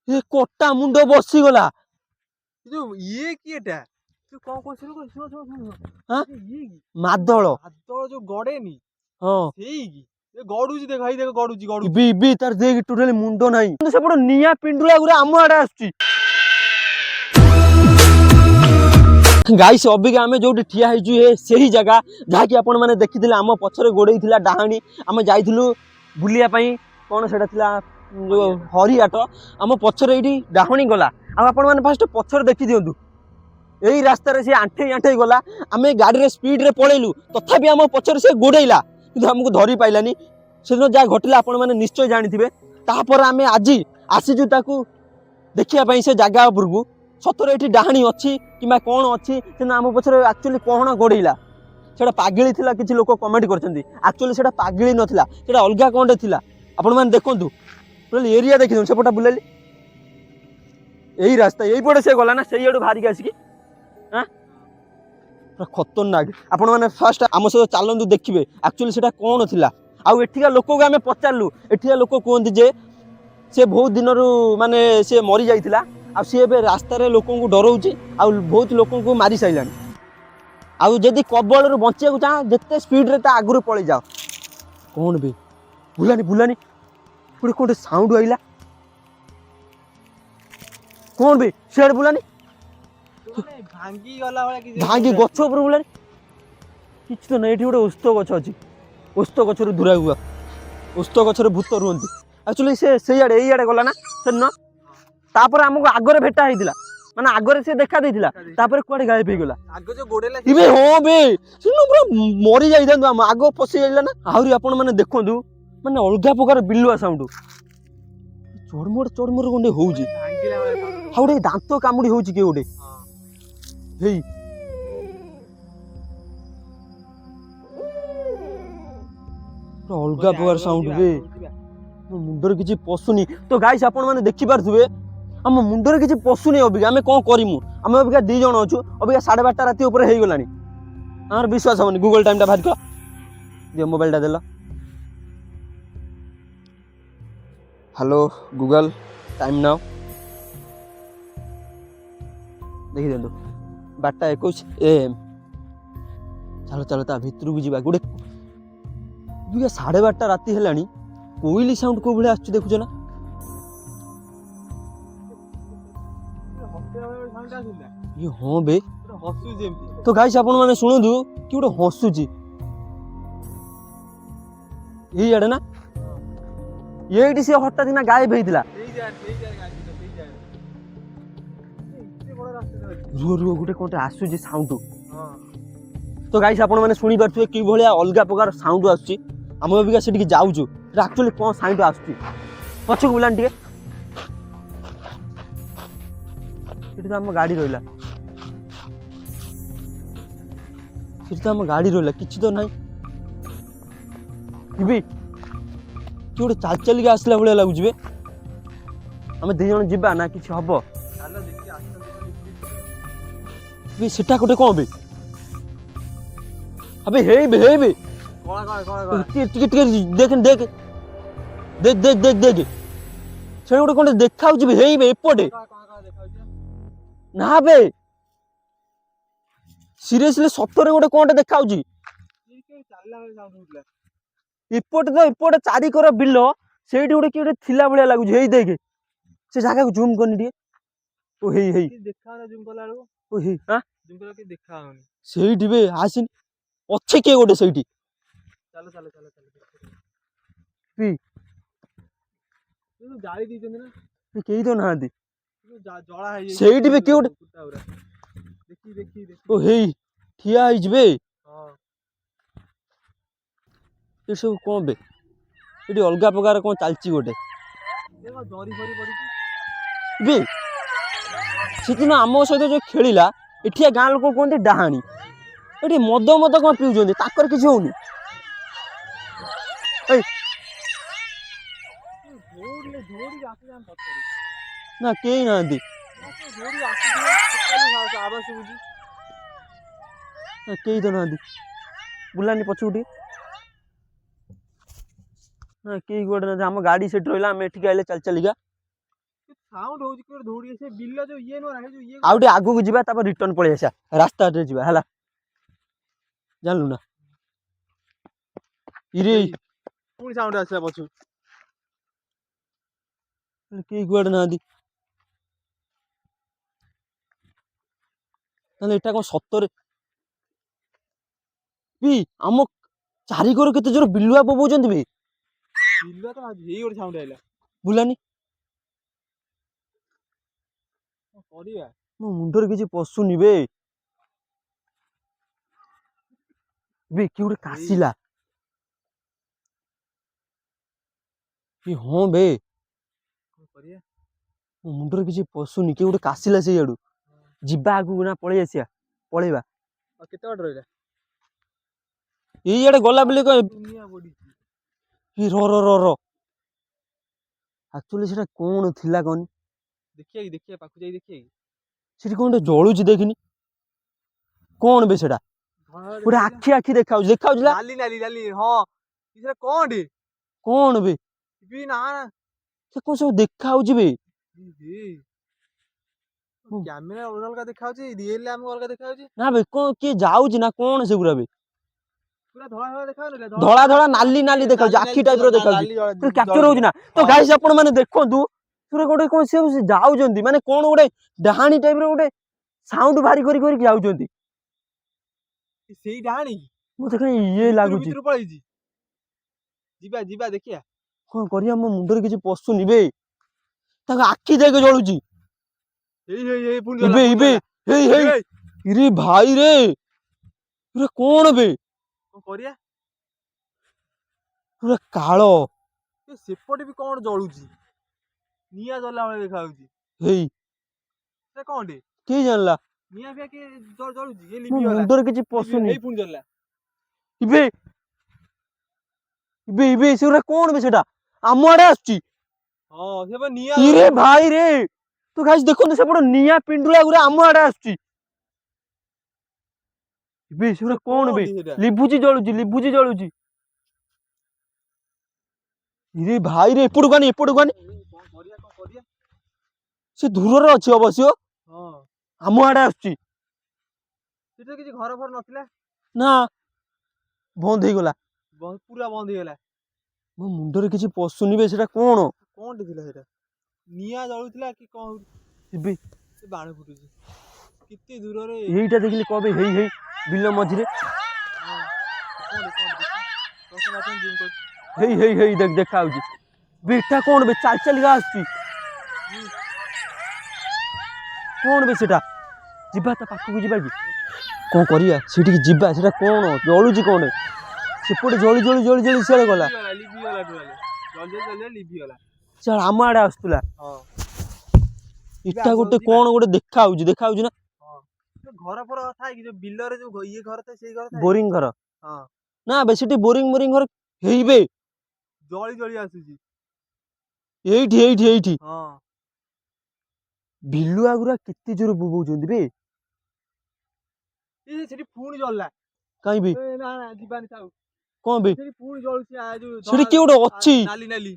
ଏ କଟା ମୁଣ୍ଡ ବସିଗଲା। ଇଏ କିଏଟା ତୁ କଣ କହୁଛୁ? ମାଦଳ ମାଦଳ ଯୋଉ ଗଡେନି ହଁ ସେଇ କି ଗଡୁଛି ଦେଖ ଭାଇ ଦେଖ ଗଡୁଛି ଇବି ଇବି ତାର ଦେଇକି ଟୋଟାଲି ମୁଣ୍ଡ ନାହିଁ। କିନ୍ତୁ ସେପଟେ ନିଆଁ ପିଣ୍ଡୁଳା ଗୁରା ଆମ ଆଡେ ଆସୁଛି। ଗାଇସ୍ ଅବିକା ଆମେ ଯୋଉଠି ଠିଆ ହେଇଛୁ ସେହି ଜାଗା ଯାହାକି ଆପଣ ମାନେ ଦେଖିଥିଲେ ଆମ ପଛରେ ଗୋଡେଇଥିଲା ଡାହାଣୀ। ଆମେ ଯାଇଥିଲୁ ବୁଲିବା ପାଇଁ କଣ ସେଟା ଥିଲା ହରିହାଟ। ଆମ ପଛରେ ଏଇଠି ଡାହାଣୀ ଗଲା। ଆଉ ଆପଣ ମାନେ ଫାଷ୍ଟ ପଛରେ ଦେଖି ଦିଅନ୍ତୁ। ଏଇ ରାସ୍ତାରେ ସେ ଆଣ୍ଠେଇ ଆଣ୍ଠେଇ ଗଲା। ଆମେ ଗାଡିରେ ସ୍ପିଡରେ ପଳେଇଲୁ ତଥାପି ଆମ ପଛରେ ସେ ଗୋଡେଇଲା କିନ୍ତୁ ଆମକୁ ଧରି ପାଇଲାନି। ସେଦିନ ଯାହା ଘଟିଲା ଆପଣ ମାନେ ନିଶ୍ଚୟ ଜାଣିଥିବେ। ତାପରେ ଆମେ ଆଜି ଆସିଛୁ ତାକୁ ଦେଖିବା ପାଇଁ ସେ ଜାଗା ଉପରକୁ ସତରେ ଏଠି ଡାହାଣୀ ଅଛି କିମ୍ବା କଣ ଅଛି। କିନ୍ତୁ ଆମ ପଛରେ ଆକ୍ଚୁଆଲି କଣ ଗୋଡେଇଲା ସେଟା ପାଗିଳି ଥିଲା। କିଛି ଲୋକ କମେଣ୍ଟ କରିଛନ୍ତି ଆକ୍ଚୁଆଲି ସେଟା ପାଗିଳି ନଥିଲା, ସେଟା ଅଲଗା କଣଟେ ଥିଲା। ଆପଣ ମାନେ ଦେଖନ୍ତୁ ଏରିଆ ଦେଖିଦିଅନ୍ତୁ। ସେପଟା ବୁଲେଇଲି ଏଇ ରାସ୍ତା ଏଇପଟେ ସେ ଗଲା ନା ସେଇଆଡୁ ବାହାରିକି ଆସିକି ଖତରନାକ। ଆପଣ ମାନେ ଫାଷ୍ଟ ଆମ ସହିତ ଚାଲନ୍ତୁ ଦେଖିବେ ଆକ୍ଚୁଆଲି ସେଟା କଣ ଥିଲା। ଆଉ ଏଠିକା ଲୋକଙ୍କୁ ଆମେ ପଚାରିଲୁ, ଏଠିକା ଲୋକ କୁହନ୍ତି ଯେ ସେ ବହୁତ ଦିନରୁ ମାନେ ସେ ମରି ଯାଇଥିଲା। ଆଉ ସିଏ ଏବେ ରାସ୍ତାରେ ଲୋକଙ୍କୁ ଡରଉଛି ଆଉ ବହୁତ ଲୋକଙ୍କୁ ମାରି ସାରିଲାଣି। ଆଉ ଯଦି କବଳରୁ ବଞ୍ଚିବାକୁ ଚାହ ଯେତେ ସ୍ପିଡରେ ତା ଆଗରୁ ପଳେଇ ଯାଅ। କଣ ବେ ବୁଲାନି ବୁଲାନି ଗୋଟେ କୋଉଠି ସାଉଣ୍ଡ ଆଇଲା। କଣ ବେ ସିଆଡେ ବୁଲାନି ଭାଙ୍ଗି ଗଲା ଭଳିଆ କିଛି ଭାଙ୍ଗି ଗଛ ଉପରେ ବୁଲାନି। କିଛି ତ ନାହିଁ ଏଠି ଗୋଟେ ଓସ୍ତ ଗଛ ଅଛି। ଓସ୍ତ ଗଛରୁ ଦୂରାକୁ ଆ। ଓସ୍ତ ଗଛରେ ଭୂତ ରୁହନ୍ତି। ଆକ୍ଚୁଆଲି ସେ ସେଇଆଡେ ଏଇଆଡେ ଗଲା ନା ସେଦିନ। ତାପରେ ଆମକୁ ଆଗରେ ଭେଟା ହେଇଥିଲା ମାନେ ଆଗରେ ସେ ଦେଖା ଦେଇଥିଲା। ତାପରେ କୁଆଡେ ଗାୟବ ହେଇଗଲା। ଇବେ ହଁ ବେ ପୁରା ମରି ଯାଇଥାନ୍ତୁ। ଆମ ଆଗ ପଶି ଯାଇଥିଲା ନା। ଆହୁରି ଆପଣ ମାନେ ଦେଖନ୍ତୁ ମାନେ ଅଲଗା ପ୍ରକାର ବିଲୁଆ ସାଉଣ୍ଡ। ଚଡମଡ ଚଡମଡ ଗୋଟେ ହଉଛି। ଆଉ ଗୋଟେ ଦାନ୍ତ କାମୁଡି ହଉଛି କିଏ ଗୋଟେ ହେଇ ଅଲଗା ପ୍ରକାର ସାଉଣ୍ଡ ବେ। ମୋ ମୁଣ୍ଡରେ କିଛି ପଶୁନି ତ ଗାଇସ୍ ଆପଣ ମାନେ ଦେଖିପାରୁଥିବେ ଆମ ମୁଣ୍ଡରେ କିଛି ପଶୁନି। ଅବିକା ଆମେ କଣ କରିମୁ? ଆମେ ଅବିକା 2 ଜଣ ଅଛୁ। ଅବିକା 12:30 ରାତି ଉପରେ ହେଇଗଲାଣି। ଆମର ବିଶ୍ୱାସ ହବନି। ଗୁଗଲ ଟାଇମ ଟା ବାହାରିକ ଦିଅ ମୋବାଇଲ ଟା ଦେଲ। ହ୍ୟାଲୋ ଗୁଗଲ ଟାଇମ ନାଓ ଦେଖି ଦିଅନ୍ତୁ 12:21 AM। ଚାଲ ଚାଲ ତା ଭିତରକୁ ଯିବା। ଗୋଟେ 12:30 ରାତି ହେଲାଣି। କୋଇଲି ସାଉଣ୍ଡ କୋଉ ଭଳିଆ ଆସୁଛି ଦେଖୁଛ ନା। ହଁ ବେ ତ ଗାଇସ୍ ଆପଣ ମାନେ ଶୁଣନ୍ତୁ କି ଗୋଟେ ହସୁଛି ଏଇଆଡେ ନା। ଏଇଠି ସେ ହଠାତ୍ ନା ଗାୟବ ହେଇଥିଲା। ରୁହ ରୁହ ଗୋଟେ କଣଟେ ଆସୁଛି ସାଉଣ୍ଡ। ତ ଗାଇସ୍ ଆପଣ ମାନେ ଶୁଣି ପାରୁଥିବେ କି ଭଳିଆ ଅଲଗା ପ୍ରକାର ସାଉଣ୍ଡ ଆସୁଛି। ଆମେ ଅବିକା ସେଠିକି ଯାଉଛୁ। ଆକ୍ଚୁଆଲି କଣ ସାଉଣ୍ଡ ଆସୁଛି ପଛକୁ ବୁଲାନି ଟିକେ। ସେଠି ତ ଆମ ଗାଡି ରହିଲା। ସେଠି ତ ଆମ ଗାଡି ରହିଲା କିଛି ତ ନାହିଁ। କି ଗୋଟେ ଚାଲି ଚାଲିକି ଆସିଲା ଭଳିଆ ଲାଗୁଛି ବେ। ଆମେ 2 ଜଣ ଯିବା ନା କିଛି ହବ? ସେଟା ଗୋଟେ କଣ ବେ ଆବେ ହେଇବେ ହେଇବେ ଟିକେ ଟିକେ ଦେଖ ଦେଖ ଦେଖ ଦେଖ ଦେଖ ଦେଖ ସେ ଗୋଟେ କଣ ଦେଖାଉଛି ହେଇବେ ଏପଟେ ନା ବେ ସିରିୟସଲି ସତରେ ଗୋଟେ କଣଟେ ଦେଖାଉଛି। ଏପଟେ ତ ଏପଟେ 4 କର ବିଲ ସେଇଠି ଗୋଟେ କିଏ ଗୋଟେ ଥିଲା ଭଳିଆ ଲାଗୁଛି। ହେଇ ଦେଖେ ସେ ଜାଗାକୁ ଜୁମ କରିନି ଟିକେ। ଓ ହେଇ ହେଇ ଓ ହେଇ ସେଇଠି ବେ ଆସିନି ଅଛି କିଏ ଗୋଟେ ସେଇଠି। କେହି ତ ନାହାନ୍ତି ସେଇଠି ବି କିଏ ଗୋଟେ ଓ ହେଇ ଠିଆ ହେଇଛି ବେ। ଏ ସବୁ କଣ ବେ ଏଠି ଅଲଗା ପ୍ରକାର କଣ ଚାଲିଛି ଗୋଟେ ବେ। ସେଦିନ ଆମ ସହିତ ଯୋଉ ଖେଳିଲା ଏଠିଆ ଗାଁ ଲୋକ କୁହନ୍ତି ଡାହାଣୀ। ଏଠି ମଦ କଣ ପିଉଛନ୍ତି ତାଙ୍କର କିଛି ହଉନି। ନା କେହି ନାହାନ୍ତି। କେହି ତ ନାହାନ୍ତି ବୁଲାନି ପଛକୁ ଟିକେ। କେହି କୁଆଡେ ନାହାନ୍ତି। ଆମ ଗାଡି ସେଠି ରହିଲା। ଆମେ ଏଠିକି ଆଇଲେ ଚାଲି ଚାଲିକା। ସାଉଣ୍ଡ ହଉଛି କିଏ ଦୌଡ଼ି ସେ ବିଲ ଯୋଉ ଇଏ ନୁହଁ ନା ସେ ଯୋଉ ଇଏ ଆଉ ଟିକେ ଆଗକୁ ଯିବା ତାପରେ ରିଟର୍ନ ପଳେଇ ଆସିବା ରାସ୍ତାରେ ଯିବା ହେଲା ଜାଣିଲୁ ନା ଇରେ ଏଇ, ପୁଣି ସାଉଣ୍ଡ ଆସିଲା ପଛୁ କେହି କୁଆଡେ ନାହାନ୍ତି ତାହେଲେ ଏଟା କଣ ସତରେ ବି ଆମ ଚାରିକର କେତେ ଜୋର ବିଲୁଆ ପକଉଛନ୍ତି ବେ ବିଲ ତ ଏଇ ଗୋଟେ ସାଉଣ୍ଡ ଆଇଲା ବୁଲାନି କଣ କରିବା ମୋ ମୁଣ୍ଡରେ କିଛି ପଶୁନି ବେ ବେ କିଏ ଗୋଟେ କାଶିଲା କି ହଁ ବେ କଣ କରିବା ମୋ ମୁଣ୍ଡରେ କିଛି ପଶୁନି କିଏ ଗୋଟେ କାଶିଲା ସେଇଆଡୁ ଯିବା ଆଗକୁ ନା ପଳେଇ ଆସିବା ପଳେଇବା ଆଉ କେତେ ବାଟ ରହିଲା ଏଇଆଡେ ଗଲା ବୋଲି କହ ଦୁନିଆ ପଡିଛି ର ଆକ୍ଚୁଆଲି ସେଟା କଣ ଥିଲା କହନି ଦେଖିବା ପାଖକୁ ଯାଇ ଦେଖିବା ସେଠି କଣ ଗୋଟେ ଜଳୁଛି ଦେଖିନି କଣ ବେ ସେଟା ଗୋଟେ ଆଖି ଆଖି ଦେଖାଉଛି ନା ନାଲି ନାଲି ନାଲି ହଁ ସେଟା କଣ ଟେ କଣ ବେ ବି ନା ନା ସେ କଣ ସବୁ ଦେଖା ହଉଛି ବେ ମୁଁ- କ୍ୟାମେରା ଅଲଗା ଅଲଗା ଦେଖାଯାଉଛି ରିଏଲ ଆମକୁ ଅଲଗା ଦେଖାଯାଉଛି ନା ବେ କଣ କିଏ ଯାଉଛି ନା କଣ ସେଗୁରା ବେ ପୁରା ଧଳା ଧଳା ଦେଖାଯାଉନି ଧଳା ଧଳା ନାଲି ନାଲି ଦେଖାଉଛି ଆଖି ଟାଇପ ର ଦେଖାଉଛି କ୍ୟାପଚର ହଉଛି ନା ତ ଗାଇସ ଆପଣ ମାନେ ଦେଖନ୍ତୁ ପୁରା ଗୋଟେ କଣ ସେ ଯାଉଛନ୍ତି ମାନେ କଣ ଗୋଟେ ଡାହାଣୀ ଟାଇପ ର ଗୋଟେ ସାଉଣ୍ଡ ଭାରି କରି ଯାଉଛନ୍ତି ସେଇ ଡାହାଣୀ ମତେ କାଇଁ ଇଏ ଲାଗୁଛି ଭିତରୁ ପଳେଇଛି ଯିବା ଯିବା ଦେଖିବା କଣ କରିବା ମୋ ମୁଣ୍ଡରେ କିଛି ପଶୁନି ବେ ତାଙ୍କ ଆଖି ଯାଇକି ଜଳୁଛି ହେଇ ପୁଣି ଇବେ ଇବେ ହେଇ ହେଇ ଇରେ ଭାଇ ରେ ପୁରା କଣ ବେ କଣ କରିବା ପୁରା କାଳ ସେପଟେ ବି କଣ ଜଳୁଛି ନିଆଁ ଜଳିଲା ଭଳିଆ ଦେଖା ଯାଉଛି ହେଇ ସେ କଣ ଟେ କିଏ ଜାଣିଲା ନିଆଁ ଫିଆଁ କିଏ ଜଳୁଛି ଇଏ ମୋ ଲିଭିଗଲା ମୁଣ୍ଡରେ କିଛି ପଶୁନି ହେଇ ପୁଣି ଜଳିଲା ଇବେ ଇବେ ସେଗୁରା କଣ ବେ ସେଟା ଆମ ଆଡେ ଆସୁଛି ହଁ ସେ ବା ନିଆଁ ଇରେ ଜଳୁଛି ଭାଇ ରେ ତୁ ଗାଇସ ଦେଖନ୍ତୁ ସେପଟେ ନିଆଁ ପିଣ୍ଡୁଳା ଗୁରା ଆମ ଆଡେ ଆସୁଛି ବେ ସେଗୁରା କଣ ବେ ଟେ ସେଟା ଲିଭୁଛି ଜଳୁଛି ଇରେ ଭାଇ ରେ ଏପଟକୁ ଆନି କଣ କରିବା ସେ ଦୂରରେ ଅଛି ଅବଶ୍ୟ ହଁ ଆମ ଆଡେ ଆସୁଛି ସେଠି ତ କିଛି ଘର ଫର ନଥିଲା ନା ବନ୍ଦ ହେଇଗଲା ପୁରା ବନ୍ଦ ହେଇଗଲା ମୋ ମୁଣ୍ଡରେ କିଛି ପଶୁନି ବେ ସେଟା କଣ କଣଟେ ଥିଲା ସେଇଟା ନିଆଁ ଜଳୁଥିଲା କି କଣ ଏବେ ସେ ବାଣ ଫୁଟୁଛି କେତେ ଦୂରରେ ଏଇଟା ଦେଖିଲି କବେ ହେଇ ବିଲ ମଝିରେ ହେଇ ଦେଖା ହଉଛି ବେଟା କଣ ବେ ଚାଲି ଚାଲିକା ଆସୁଛି କଣ ବେ ସେଟା ଯିବା ତା ପାଖକୁ ଯିବା କି କଣ କରିବା ସେଠିକି ଯିବା ସେଟା କଣ ଜଳୁଛି କଣ ସେପଟେ ଜଳି ସିଆଡେ ଗଲା ସେ ଆମ ଆଡେ ଆସୁଥିଲା ଏଟା ଗୋଟେ କଣ ଗୋଟେ ଦେଖା ହଉଛି ନା ଘର ଫର ଥାଏ କି ଯୋଉ ବିଲରେ ଯୋଉ ଇଏ ଘର ଥାଏ ସେଇ ଘର ଥାଏ ବୋରିଂ ଘର ହଁ ନା ବେ ସେଠି ବୋରିଂ ଘର ହେଇବେ ଜଳି ଆସୁଛି ଏଇଠି ହଁ ବିଲୁଆ ଗୁରା କେତେ ଜୋର ବୋବଉଛନ୍ତି ବେ ସେଠି ପୁଣି ଜଳିଲା କାଇଁ ବେ ନା ଯିବାନି ଥାଉ କଣ ବେ ସେଠି ପୁଣି ଜଳୁଛି ଯୋଉ ସେଠି କିଏ ଗୋଟେ ଅଛି ନାଲି ନାଲି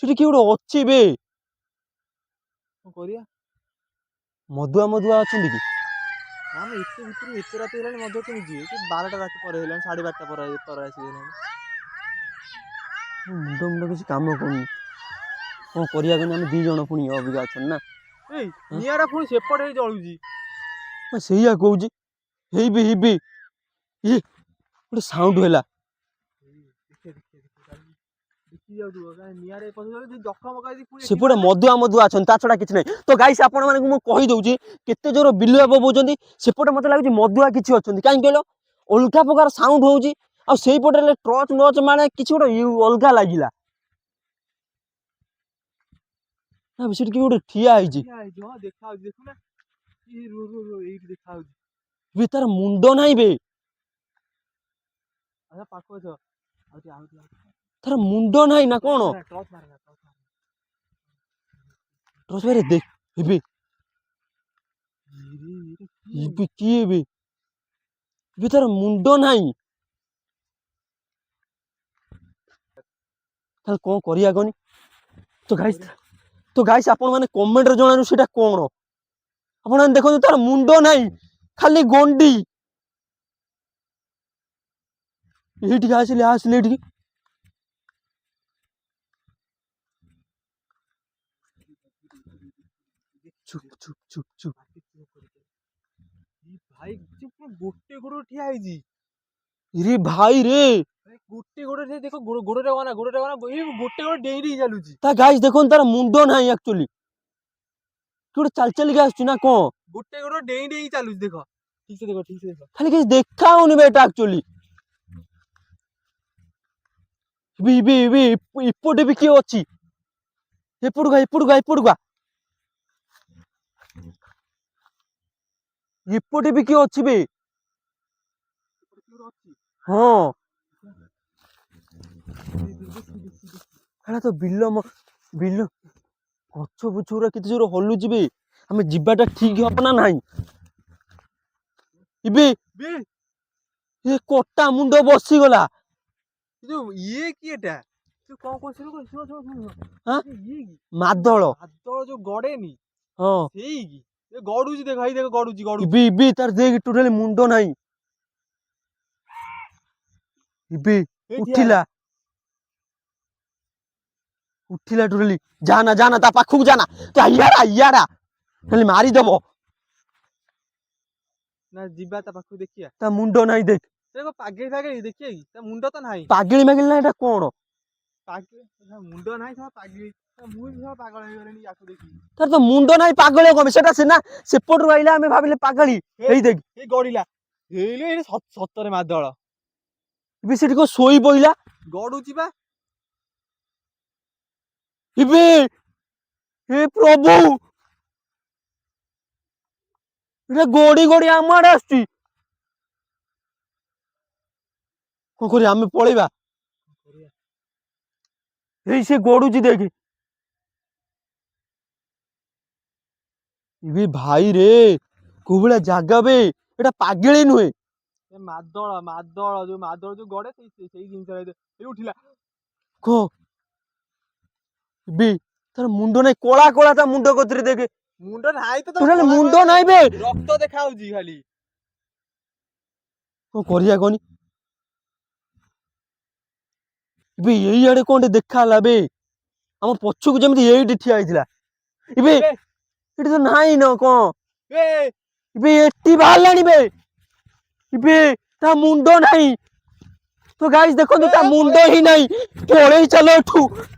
ସେଠି କିଏ ଗୋଟେ ଅଛି ବେ କଣ କରିବା ମଦୁଆ ଅଛନ୍ତି କି ଆମେ ଏତେ ଭିତରୁ ଏତେ ରାତି ହେଲାଣି ମଦୁଆ କେମିତି ଯିବେ ସେ 12ଟା ରାତି ପରେ ହେଲାଣି 12:30 ପରେ ଆସିକି ମୁଣ୍ଡ କିଛି କାମ କରୁନି କଣ କରିବା କହନି ଆମେ 2 ଜଣ ପୁଣି ଅବିକା ଅଛନ୍ତି ନା ଏଇ ନିଆଁ ଟା ପୁଣି ସେପଟେ ହେଇ ଜଳୁଛି ସେଇଆ କହୁଛି ହେଇବି ଇଏ ଗୋଟେ ସାଉଣ୍ଡ ହେଲା ସେପଟେ ମଦୁଆ ଅଛନ୍ତି ତା ଛଡା କିଛି ନାହିଁ ତ ଗାଇସ ଆପଣ ମାନଙ୍କୁ ମୁଁ କହିଦଉଛି କେତେ ଜୋର ବିଲୁଆ ବୋବଉଛନ୍ତି ସେପଟେ ମତେ ଲାଗୁଛି ମଦୁଆ କିଛି ଅଛନ୍ତି କାହିଁକି କହିଲ ଅଲଗା ପ୍ରକାର ସାଉଣ୍ଡ ହଉଛି ଆଉ ସେଇପଟେ ହେଲେ ଟର୍ଚ ମାନେ କିଛି ଗୋଟେ ଅଲଗା ଲାଗିଲା ସେଠି କିଏ ଗୋଟେ ଠିଆ ହେଇଛି ଦେଖୁନା ଏଇଠି ଦେଖା ହଉଛି ବେ ତାର ମୁଣ୍ଡ ନାହିଁ ବେ ପାଖ ତାର ମୁଣ୍ଡ ନାହିଁ ନା କଣ ଦେଖ କିଏ ବେ ତାର ମୁଣ୍ଡ ନାହିଁ ତାହେଲେ କଣ କରିବା କହନି ତ তো ଗାଇସ୍ ଆପଣ ମାନେ କମେଣ୍ଟରେ ଜଣାନ୍ତୁ ସେଟା କଣ। ଆପଣ ମାନେ ଦେଖନ୍ତୁ ତାର ମୁଣ୍ଡ ନାହିଁ ଖାଲି ଗଣ୍ଡି। ଏଇଠିକି ଆସିଲେ ଏଇଠିକି। ଚୁପ୍ ଚୁପ୍ ଚୁପ୍ ଚୁପ୍। ଭାଇ ଗୋଟେ ଗୋଡ ଠିଆ ହେଇଛି। ରେ ଭାଇ ରେ ଗୋଟେ ଗୋଡ ଦେଖ ଗୋଡଟା ଗନା ଏଇ ଗୋଟେ ଗୋଡ ଡେଇଁ ଡେଇଁ ଚାଲୁଛି। ତା ଗାଇସ୍ ଦେଖନ୍ତୁ ତାର ମୁଣ୍ଡ ନାହିଁ ଆକ୍ଚୁଆଲି। କି ଗୋଟେ ଚାଲି ଚାଲିକି ଆସୁଛି ନା କଣ? ଗୋଟେ ଗୋଡ ଡେଇଁ ଡେଇଁ ଚାଲୁଛି ଦେଖ। ଠିକ ସେ ଦେଖ। ଖାଲି କିଛି ଦେଖା ହଉନି ବେ ଏଟା ଆକ୍ଚୁଆଲି। ଏପଟେ ବି କିଏ ଅଛି? ଏପଟକୁ ଆ। ଏପଟେ ବି କିଏ ଅଛି ବେ? ହଁ ହେଟା ତ ବିଲ ଗଛ ବୁଛ ଗୁରା କେତେ ଜୋର ହଲୁଛି ବେ। ଆମେ ଯିବାଟା ଠିକ ହବ ନା ନାହିଁ? ଏ କଟା ମୁଣ୍ଡ ବସିଗଲା। ଇଏ କିଏଟା? ତୁ କଣ କହୁଛୁ? ମାଦଳ। ଯୋଉ ଗଡେନି ହଁ ସେଇ କି ଗଡୁଛି ଦେଖ ଭାଇ ଦେଖ ଗଡୁଛି। ତାର ଦେଖ ଟୋଟାଲି ମୁଣ୍ଡ ନାହିଁ। ଉଠିଲା ଟୋଟାଲି। ଯାନା ତା ପାଖକୁ ଯାନା। ତୁ ଇଆଡା ଖାଲି ମାରିଦବ। ନା ଯିବା ତା ପାଖକୁ ଦେଖିବା। ତା ମୁଣ୍ଡ ନାହିଁ ଦେଖ। ପାଗେଳି ଦେଖିବା କି? ତା ମୁଣ୍ଡ ତ ନାହିଁ। ପାଗେଳି ନା ଏଟା କଣ? ମୁଣ୍ଡ ନାହିଁ ପାଗେଳି। ମୁଁ ବି ପାଗଳ ହେଇଗଲିଣି ୟାକୁ ଦେଖିକି। ତାର ତ ମୁଣ୍ଡ ନାହିଁ ପାଗଳ କଣ ସେଟା ସିନା ସେପଟରୁ ଆଇଲା ଆମେ ଭାବିଲେ ପାଗଳି। ଏଇ ଦେଖ ଏଇ ଗଡିଲା। ହେଇଲେ ସତରେ ମାଦଳ। ସେଠି କଣ ଶୋଇ ପଇଲା? ଗଡୁଛି ବା। ହେ ପ୍ରଭୁ ଏଟା ଗଡି ଆମ ଆଡେ ଆସୁଛି। କଣ କରିବା ଆମେ ପଳେଇବା? ଏଇ ସେ ଗଡୁଛି ଦେଖ। ଭାଇ ରେ କୋଉ ଭଳିଆ ଜାଗା ବେ। ଏଟା ପାଗେଳି ନୁହେଁ। ମାଦଳ ଯୋଉ ଗଡେ ସେଇ ଜିନିଷ ଉଠିଲା। ତାର ମୁଣ୍ଡ ନାଇଁ କଳା ତା ମୁଣ୍ଡ କତିରେ ଦେଖେ। ମୁଣ୍ଡ ନାହିଁ ତ ମୁଣ୍ଡ ନାହିଁ ବେ। ରକ୍ତ ଦେଖା ହଉଛି ଖାଲି। କଣ କରିବା କହନି? ଏଇଆଡେ କଣ ଟେ ଦେଖା ହେଲା ବେ। ଆମ ପଛକୁ ଯେମିତି ଏଇଠି ଠିଆ ହେଇଥିଲା। ଏଠି ତ ନାହିଁ ନ କଣ? ଏଠି ବାହାରିଲାଣି ବେ। ତା ମୁଣ୍ଡ ନାହିଁ। ତ ଗାଇସ୍ ଦେଖନ୍ତୁ ତା ମୁଣ୍ଡ ହିଁ ନାହିଁ। ପଳେଇ ଚାଲ ଏଠୁ।